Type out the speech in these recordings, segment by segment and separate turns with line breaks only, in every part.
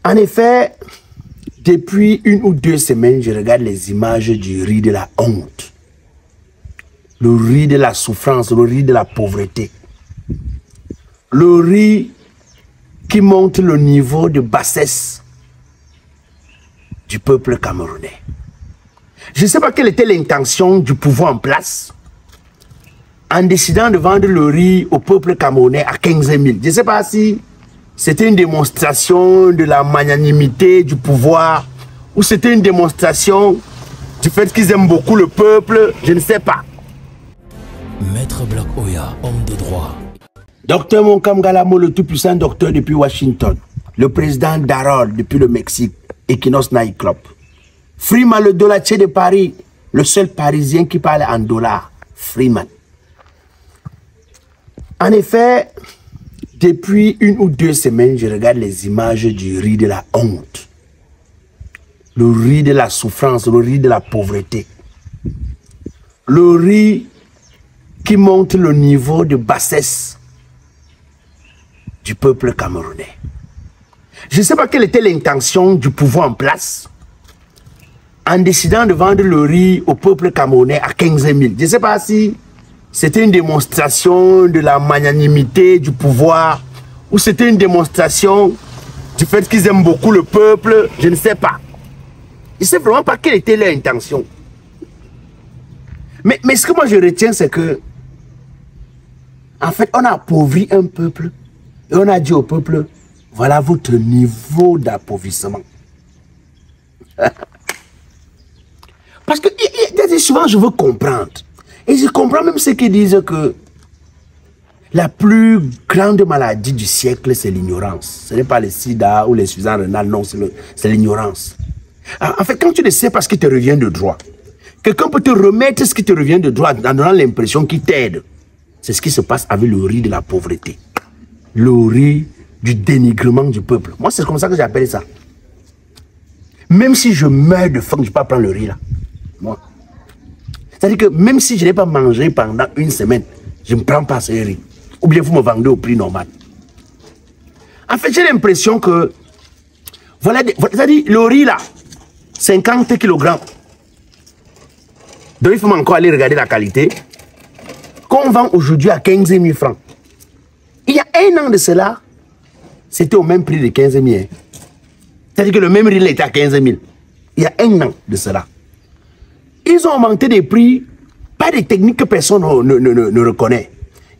En effet, depuis 1 ou 2 semaines, je regarde les images du riz de la honte. Le riz de la souffrance, le riz de la pauvreté. Le riz qui montre le niveau de bassesse du peuple camerounais. Je ne sais pas quelle était l'intention du pouvoir en place en décidant de vendre le riz au peuple camerounais à 15 000. Je ne sais pas si c'était une démonstration de la magnanimité du pouvoir ou c'était une démonstration du fait qu'ils aiment beaucoup le peuple, je ne sais pas.
Maître Black Oya, homme de droit.
Docteur Monkam Galamo, le tout-puissant docteur depuis Washington. Le président Darol depuis le Mexique, Equinox Night Club. Freeman, le dollatier de Paris, le seul Parisien qui parle en dollars. Freeman. En effet, depuis 1 ou 2 semaines, je regarde les images du riz de la honte. Le riz de la souffrance, le riz de la pauvreté. Le riz qui montre le niveau de bassesse du peuple camerounais. Je ne sais pas quelle était l'intention du pouvoir en place en décidant de vendre le riz au peuple camerounais à 15 000. Je ne sais pas si c'était une démonstration de la magnanimité du pouvoir ou c'était une démonstration du fait qu'ils aiment beaucoup le peuple, je ne sais pas. Je ne sais vraiment pas quelle était leur intention. Mais ce que moi je retiens, c'est que en fait, on a appauvri un peuple et on a dit au peuple, voilà votre niveau d'appauvrissement. Parce que souvent je veux comprendre. Et je comprends même ceux qui disent que la plus grande maladie du siècle, c'est l'ignorance. Ce n'est pas le sida ou l'insuffisance rénale, non, c'est l'ignorance. En fait, quand tu ne sais pas ce qui te revient de droit, quelqu'un peut te remettre ce qui te revient de droit en donnant l'impression qu'il t'aide. C'est ce qui se passe avec le riz de la pauvreté. Le riz du dénigrement du peuple. Moi, c'est comme ça que j'appelle ça. Même si je meurs de faim, je ne vais pas prendre le riz là. Moi. C'est-à-dire que même si je n'ai pas mangé pendant 1 semaine, je ne prends pas ce riz. Ou bien vous me vendez au prix normal. En fait, j'ai l'impression que, voilà, c'est-à-dire le riz là, 50 kg. Donc il faut encore aller regarder la qualité. Qu'on vend aujourd'hui à 15 000 francs. Il y a 1 an de cela, c'était au même prix de 15 000. Hein. C'est-à-dire que le même riz là était à 15 000. Il y a 1 an de cela. Ils ont augmenté des prix, pas des techniques que personne ne reconnaît.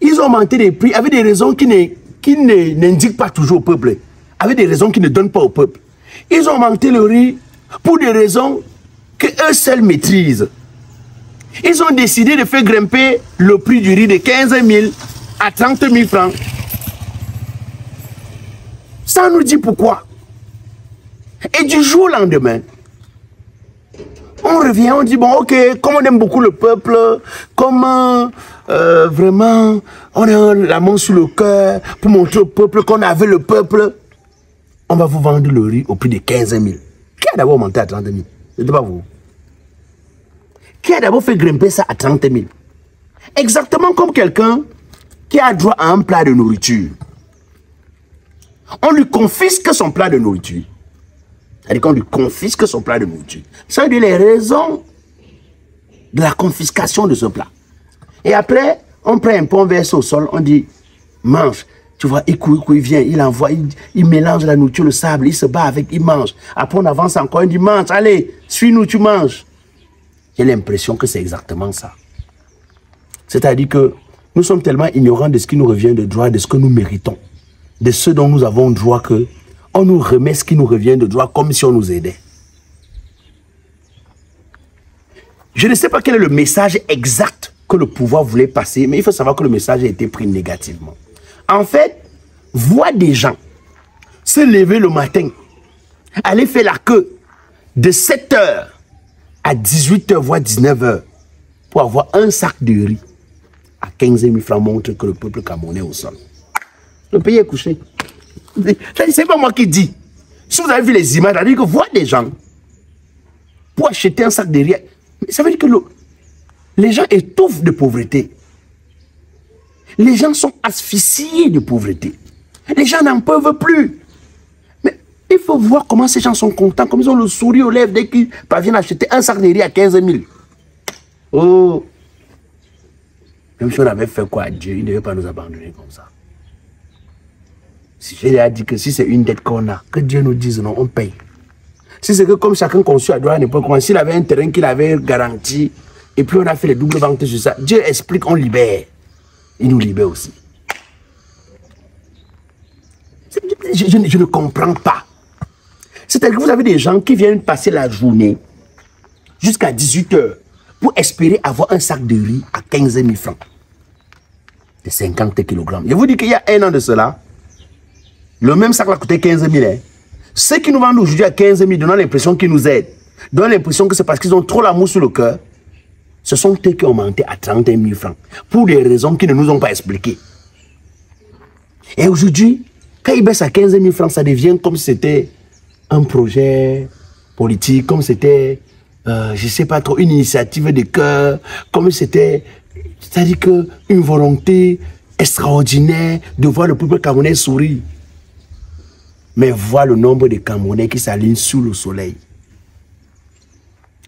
Ils ont augmenté des prix avec des raisons qui n'indiquent pas toujours au peuple. Avec des raisons qui ne donnent pas au peuple. Ils ont augmenté le riz pour des raisons qu'eux seuls maîtrisent. Ils ont décidé de faire grimper le prix du riz de 15 000 à 30 000 francs. Ça nous dit pourquoi. Et du jour au lendemain, on revient, on dit, bon, ok, comme on aime beaucoup le peuple, comme vraiment, on a la main sur le cœur pour montrer au peuple qu'on avait le peuple, on va vous vendre le riz au prix de 15 000. Qui a d'abord monté à 30 000? Ce n'était pas vous. Qui a d'abord fait grimper ça à 30 000? Exactement comme quelqu'un qui a droit à un plat de nourriture. On lui confisque son plat de nourriture. C'est-à-dire qu'on lui confisque son plat de nourriture. Ça veut dire les raisons de la confiscation de ce plat. Et après, on prend un peu, on verse au sol, on dit, mange. Tu vois, il vient, il envoie, il mélange la nourriture, le sable, il se bat avec, il mange. Après, on avance encore, on dit, mange, allez, suis-nous, tu manges. J'ai l'impression que c'est exactement ça. C'est-à-dire que nous sommes tellement ignorants de ce qui nous revient de droit, de ce que nous méritons, de ce dont nous avons droit que on nous remet ce qui nous revient de droit comme si on nous aidait. Je ne sais pas quel est le message exact que le pouvoir voulait passer, mais il faut savoir que le message a été pris négativement. En fait, voir des gens se lever le matin, aller faire la queue de 7 h à 18 h, voire 19 h, pour avoir un sac de riz à 15 000 francs montre que le peuple camerounais est au sol. Le pays est couché. C'est pas moi qui dis. Si vous avez vu les images, ça veut dire que voir des gens pour acheter un sac de riz, ça veut dire que les gens étouffent de pauvreté. Les gens sont asphyxiés de pauvreté. Les gens n'en peuvent plus. Mais faut voir comment ces gens sont contents, comme ils ont le sourire aux lèvres dès qu'ils parviennent à acheter un sac de riz à 15 000. Oh! Même si on avait fait quoi à Dieu, il ne devait pas nous abandonner comme ça. Si je lui ai dit que si c'est une dette qu'on a, que Dieu nous dise non, on paye. Si c'est que comme chacun conçu à droit à n'importe comment, s'il avait un terrain qu'il avait garanti, et puis on a fait les doubles ventes sur ça, Dieu explique, on libère. Il nous libère aussi. Je ne comprends pas. C'est-à-dire que vous avez des gens qui viennent passer la journée jusqu'à 18 h pour espérer avoir un sac de riz à 15 000 francs. De 50 kg. Je vous dis qu'il y a un an de cela, le même sac a coûté 15 000. Hein. Ceux qui nous vendent aujourd'hui à 15 000 donnant l'impression qu'ils nous aident, donnant l'impression que c'est parce qu'ils ont trop l'amour sur le cœur, ce sont eux qui ont monté à 31 000 francs pour des raisons qu'ils ne nous ont pas expliquées. Et aujourd'hui, quand ils baissent à 15 000 francs, ça devient comme si c'était un projet politique, comme c'était, je ne sais pas trop, une initiative de cœur, comme c'était, c'est-à-dire une volonté extraordinaire de voir le peuple camerounais sourire. Mais voir le nombre de Camerounais qui s'alignent sous le soleil.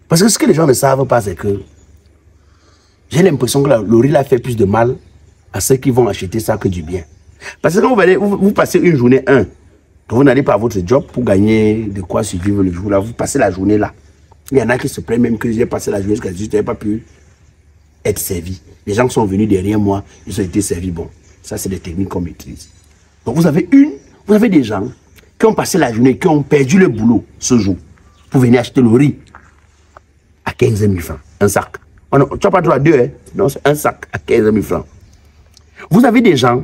Parce que ce que les gens ne savent pas, c'est que j'ai l'impression que le riz a fait plus de mal à ceux qui vont acheter ça que du bien. Parce que quand vous passez une journée, vous n'allez pas à votre job pour gagner de quoi survivre le jour là, vous passez la journée là. Il y en a qui se plaignent même que j'ai passé la journée jusqu'à 18 h, je n'ai pas pu être servi. Les gens qui sont venus derrière moi, ils ont été servis. Bon, ça c'est des techniques qu'on maîtrise. Donc vous avez des gens qui ont passé la journée, qui ont perdu le boulot ce jour pour venir acheter le riz à 15 000 francs, un sac. Oh non, tu n'as pas droit à deux, hein? Non, c'est un sac à 15 000 francs. Vous avez des gens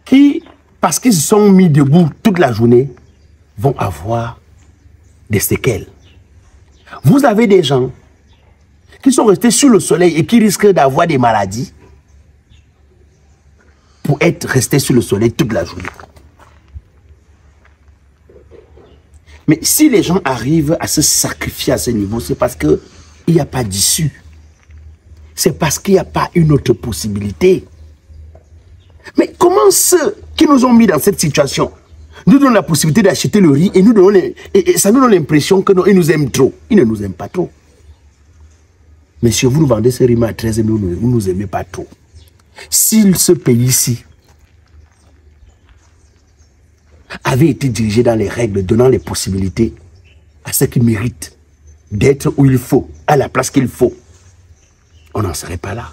qui, parce qu'ils se sont mis debout toute la journée, vont avoir des séquelles. Vous avez des gens qui sont restés sur le soleil et qui risquent d'avoir des maladies pour être restés sur le soleil toute la journée. Mais si les gens arrivent à se sacrifier à ce niveau, c'est parce qu'il n'y a pas d'issue. C'est parce qu'il n'y a pas une autre possibilité. Mais comment ceux qui nous ont mis dans cette situation nous donnent la possibilité d'acheter le riz et, ça nous donne l'impression qu'ils nous aiment trop. Ils ne nous aiment pas trop. Monsieur, vous nous vendez ce riz à 13 000, vous ne nous aimez pas trop. Si ce pays-ci avait été dirigé dans les règles, donnant les possibilités à ceux qui méritent d'être où il faut, à la place qu'il faut, on n'en serait pas là.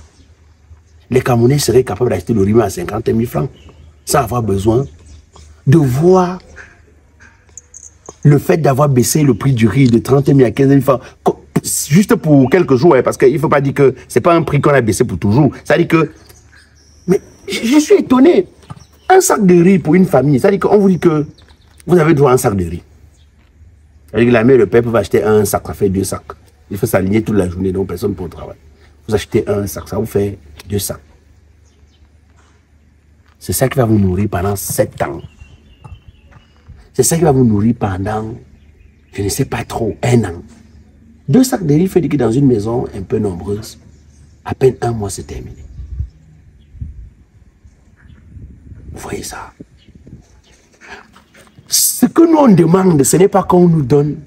Les Camerounais seraient capables d'acheter le riz à 50 000 francs sans avoir besoin de voir le fait d'avoir baissé le prix du riz de 30 000 à 15 000 francs juste pour quelques jours, parce qu'il ne faut pas dire que ce n'est pas un prix qu'on a baissé pour toujours. Ça dit que... Mais je suis étonné. Un sac de riz pour une famille, ça dit qu'on vous dit que vous avez droit à un sac de riz. Ça dit que la mère et le père peuvent acheter un sac, ça fait 2 sacs. Il faut s'aligner toute la journée, donc personne pour le travail. Vous achetez un sac, ça vous fait 2 sacs. C'est ça qui va vous nourrir pendant 7 ans. C'est ça qui va vous nourrir pendant, je ne sais pas trop, 1 an. 2 sacs de riz fait que dans une maison un peu nombreuse, à peine 1 mois c'est terminé. Vous voyez ça? Ce que nous on demande, ce n'est pas qu'on nous donne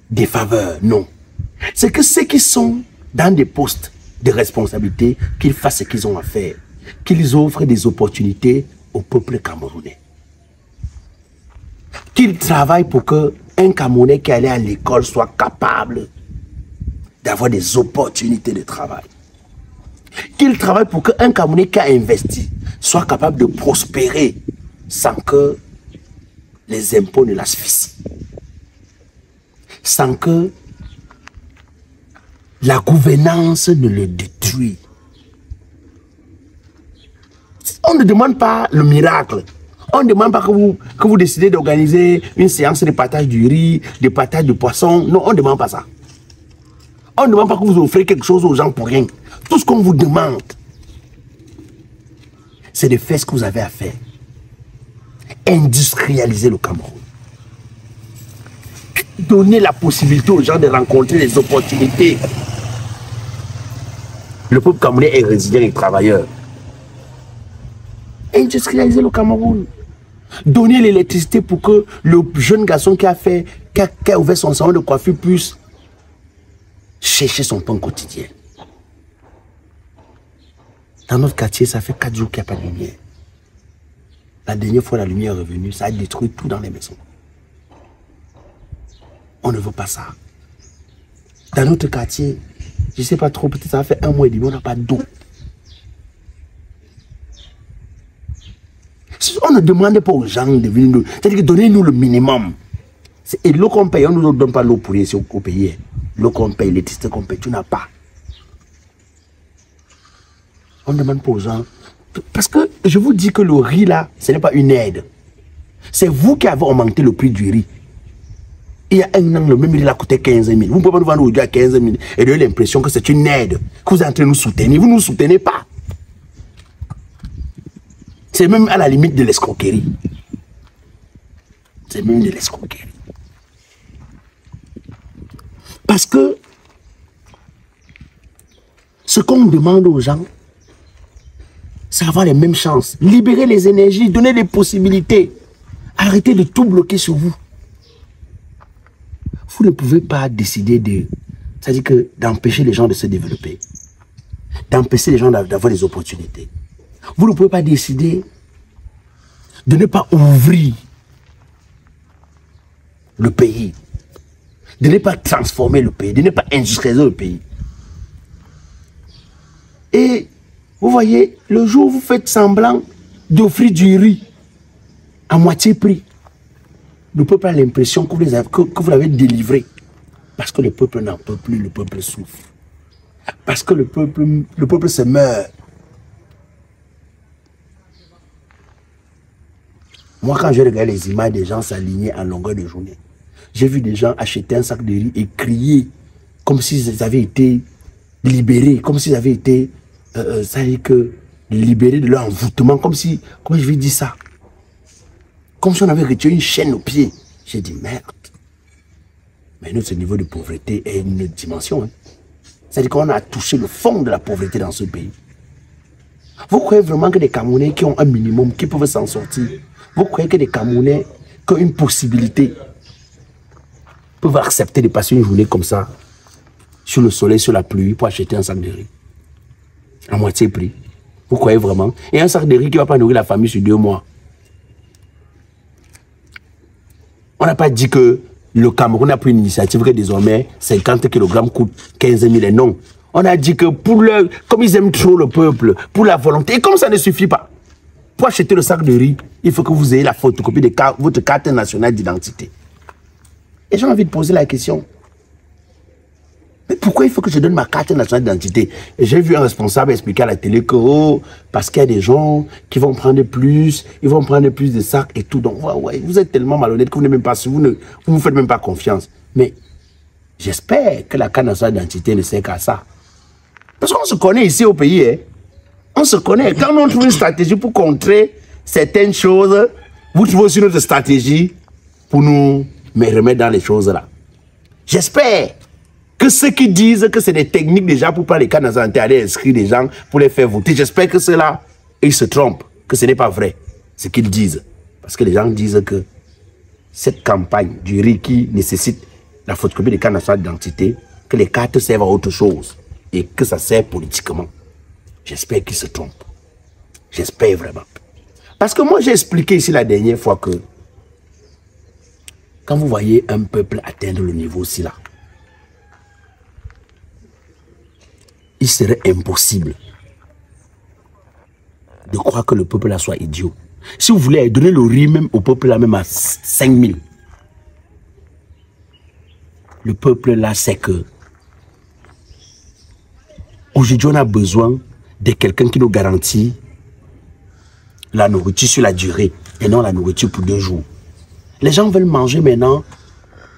des faveurs, non. C'est que ceux qui sont dans des postes de responsabilité, qu'ils fassent ce qu'ils ont à faire, qu'ils offrent des opportunités au peuple camerounais. Qu'ils travaillent pour qu'un Camerounais qui allait à l'école soit capable d'avoir des opportunités de travail. Qu'il travaille pour qu'un Camerounais qui a investi soit capable de prospérer sans que les impôts ne l'asphyxient. Sans que la gouvernance ne le détruise. On ne demande pas le miracle. On ne demande pas que vous décidez d'organiser une séance de partage du riz, de partage de poisson. Non, on ne demande pas ça. On ne demande pas que vous offrez quelque chose aux gens pour rien. Tout ce qu'on vous demande, c'est de faire ce que vous avez à faire. Industrialiser le Cameroun. Donner la possibilité aux gens de rencontrer les opportunités. Le peuple camerounais est résilient et travailleur. Industrialiser le Cameroun. Donnez l'électricité pour que le jeune garçon qui a ouvert son salon de coiffure puisse chercher son pain quotidien. Dans notre quartier, ça fait 4 jours qu'il n'y a pas de lumière. La dernière fois, la lumière est revenue, ça a détruit tout dans les maisons. On ne veut pas ça. Dans notre quartier, je ne sais pas trop, peut-être ça fait 1 mois et demi, on n'a pas d'eau. On ne demande pas aux gens de venir nous. C'est-à-dire que donnez-nous le minimum. Et l'eau qu'on paye, on ne nous donne pas l'eau pour ici au pays. L'eau qu'on paye, l'électricité qu'on paye, tu n'as pas. On ne demande pas aux gens. Parce que je vous dis que le riz là, ce n'est pas une aide. C'est vous qui avez augmenté le prix du riz. Il y a un an, le même riz là coûtait 15 000. Vous ne pouvez pas nous vendre aujourd'hui à 15 000 et donner l'impression que c'est une aide, que vous êtes en train de nous soutenir. Vous ne nous soutenez pas. C'est même à la limite de l'escroquerie. C'est même de l'escroquerie. Parce que ce qu'on demande aux gens, c'est avoir les mêmes chances. Libérer les énergies, donner des possibilités. Arrêtez de tout bloquer sur vous. Vous ne pouvez pas décider de... C'est-à-dire que d'empêcher les gens de se développer. D'empêcher les gens d'avoir des opportunités. Vous ne pouvez pas décider de ne pas ouvrir le pays. De ne pas transformer le pays. De ne pas industrialiser le pays. Et vous voyez, le jour où vous faites semblant d'offrir du riz à moitié prix, le peuple a l'impression que vous l'avez délivré. Parce que le peuple n'en peut plus, le peuple souffre. Parce que le peuple se meurt. Moi, quand je regarde les images des gens s'aligner en longueur de journée, j'ai vu des gens acheter un sac de riz et crier comme s'ils avaient été libérés, comme s'ils avaient été, ça veut dire que libérés de leur envoûtement, comme si, comment je vais dire ça? Comme si on avait retiré une chaîne au pied. J'ai dit, merde. Mais notre niveau de pauvreté est une autre dimension. Hein. C'est-à-dire qu'on a touché le fond de la pauvreté dans ce pays. Vous croyez vraiment que des Camerounais qui ont un minimum, qui peuvent s'en sortir, vous croyez que des Camerounais qui ont une possibilité peuvent accepter de passer une journée comme ça, sur le soleil, sur la pluie, pour acheter un sac de riz à moitié prix? Vous croyez vraiment? Et un sac de riz qui ne va pas nourrir la famille sur 2 mois. On n'a pas dit que le Cameroun a pris une initiative que désormais 50 kg coûte 15 000 et non. On a dit que comme ils aiment trop le peuple, pour la volonté, et comme ça ne suffit pas, pour acheter le sac de riz, il faut que vous ayez la photocopie de votre carte nationale d'identité. Et j'ai envie de poser la question. Mais pourquoi il faut que je donne ma carte nationale d'identité? Et j'ai vu un responsable expliquer à la télé que, oh, parce qu'il y a des gens qui vont prendre plus, ils vont prendre plus de sacs et tout. Donc, ouais, vous êtes tellement malhonnête que vous n'êtes même pas, vous ne vous faites même pas confiance. Mais j'espère que la carte nationale d'identité ne sert qu'à ça. Parce qu'on se connaît ici au pays, hein. On se connaît. Quand on trouve une stratégie pour contrer certaines choses, vous trouvez aussi notre stratégie pour nous remettre dans les choses là. J'espère que ceux qui disent que c'est des techniques déjà pour prendre les cartes nationales, aller inscrire des gens pour les faire voter, j'espère que ceux-là, ils se trompent, que ce n'est pas vrai, ce qu'ils disent. Parce que les gens disent que cette campagne du riz qui nécessite la photocopie des cartes nationales d'identité, que les cartes servent à autre chose et que ça sert politiquement. J'espère qu'ils se trompent. J'espère vraiment. Parce que moi, j'ai expliqué ici la dernière fois que quand vous voyez un peuple atteindre le niveau aussi là, il serait impossible de croire que le peuple là soit idiot. Si vous voulez donner le riz même au peuple là même à 5 000, le peuple là sait que aujourd'hui on a besoin de quelqu'un qui nous garantit la nourriture sur la durée et non la nourriture pour 2 jours. Les gens veulent manger maintenant.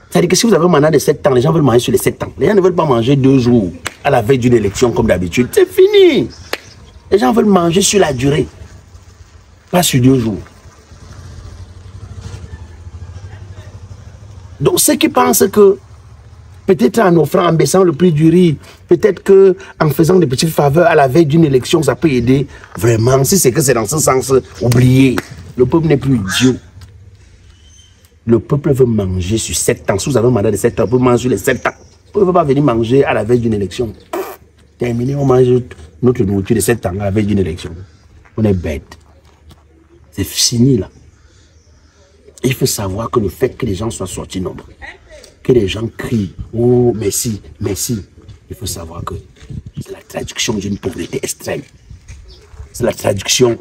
C'est-à-dire que si vous avez un mandat de 7 ans, les gens veulent manger sur les 7 ans. Les gens ne veulent pas manger 2 jours à la veille d'une élection comme d'habitude. C'est fini. Les gens veulent manger sur la durée. Pas sur 2 jours. Donc ceux qui pensent que peut-être en offrant, en baissant le prix du riz, peut-être qu'en faisant des petites faveurs à la veille d'une élection, ça peut aider. Vraiment, si c'est que c'est dans ce sens, oubliez. Le peuple n'est plus idiot. Le peuple veut manger sur 7 ans. Si vous avez un mandat de 7 ans, vous mangez sur les 7 ans. Vous ne pouvez pas venir manger à la veille d'une élection. Terminé, on mange notre nourriture de 7 ans à la veille d'une élection. On est bête. C'est fini là. Il faut savoir que le fait que les gens soient sortis nombreux, que les gens crient « Oh, merci, merci », il faut savoir que c'est la traduction d'une pauvreté extrême. C'est la traduction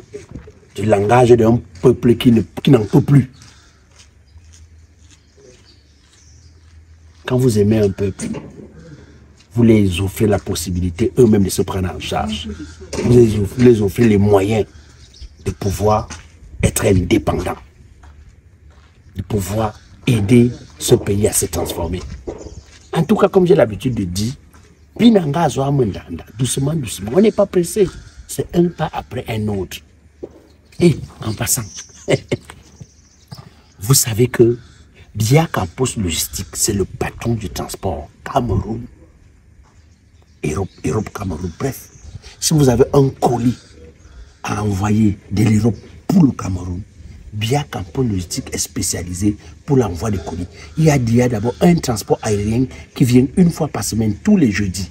du langage d'un peuple qui n'en peut plus. Quand vous aimez un peuple, vous les offrez la possibilité eux-mêmes de se prendre en charge. Vous les offrez les moyens de pouvoir être indépendants, de pouvoir aider ce pays à se transformer. En tout cas, comme j'ai l'habitude de dire, doucement, doucement, on n'est pas pressé. C'est un pas après un autre. Et en passant, vous savez que Biya Campos Logistique, c'est le patron du transport Cameroun, Europe, Cameroun. Bref, si vous avez un colis à envoyer de l'Europe pour le Cameroun, Biya Campos Logistique est spécialisé pour l'envoi de colis. Il y a d'abord un transport aérien qui vient une fois par semaine, tous les jeudis.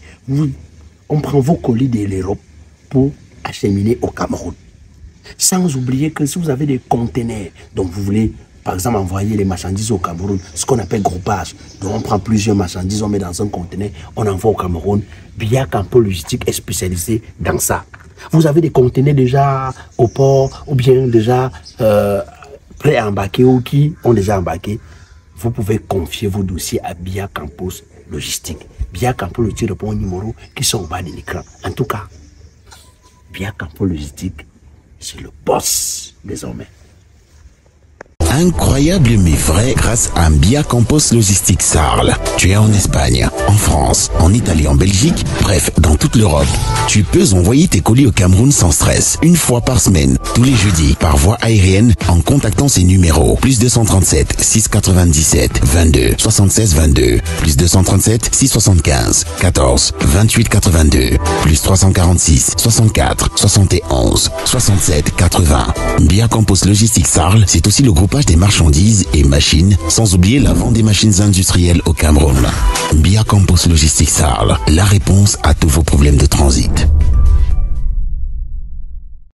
On prend vos colis de l'Europe pour acheminer au Cameroun. Sans oublier que si vous avez des conteneurs, donc vous voulez par exemple envoyer les marchandises au Cameroun, ce qu'on appelle groupage. Donc on prend plusieurs marchandises, on met dans un conteneur, on envoie au Cameroun. Biya Campos Logistique est spécialisé dans ça. Vous avez des conteneurs déjà au port ou bien déjà prêts à embarquer ou qui ont déjà embarqué. Vous pouvez confier vos dossiers à Biya Campos Logistique. Biya Campos Logistique répond aux numéros qui sont au bas de l'écran. En tout cas, Biya Campos Logistique, c'est le boss désormais.
Incroyable mais vrai grâce à Biya Campos Logistique Sarl. Tu es en Espagne, en France, en Italie, en Belgique, bref, dans toute l'Europe. Tu peux envoyer tes colis au Cameroun sans stress, une fois par semaine, tous les jeudis, par voie aérienne, en contactant ces numéros. Plus 237 697 22 76 22, plus 237 675 14 28 82, plus 346 64 71 67 80. Biya Campos Logistique Sarl, c'est aussi le groupage des marchandises et machines, sans oublier la vente des machines industrielles au Cameroun. Biya Campos Logistique Sarl, la réponse à tous vos problèmes de transit.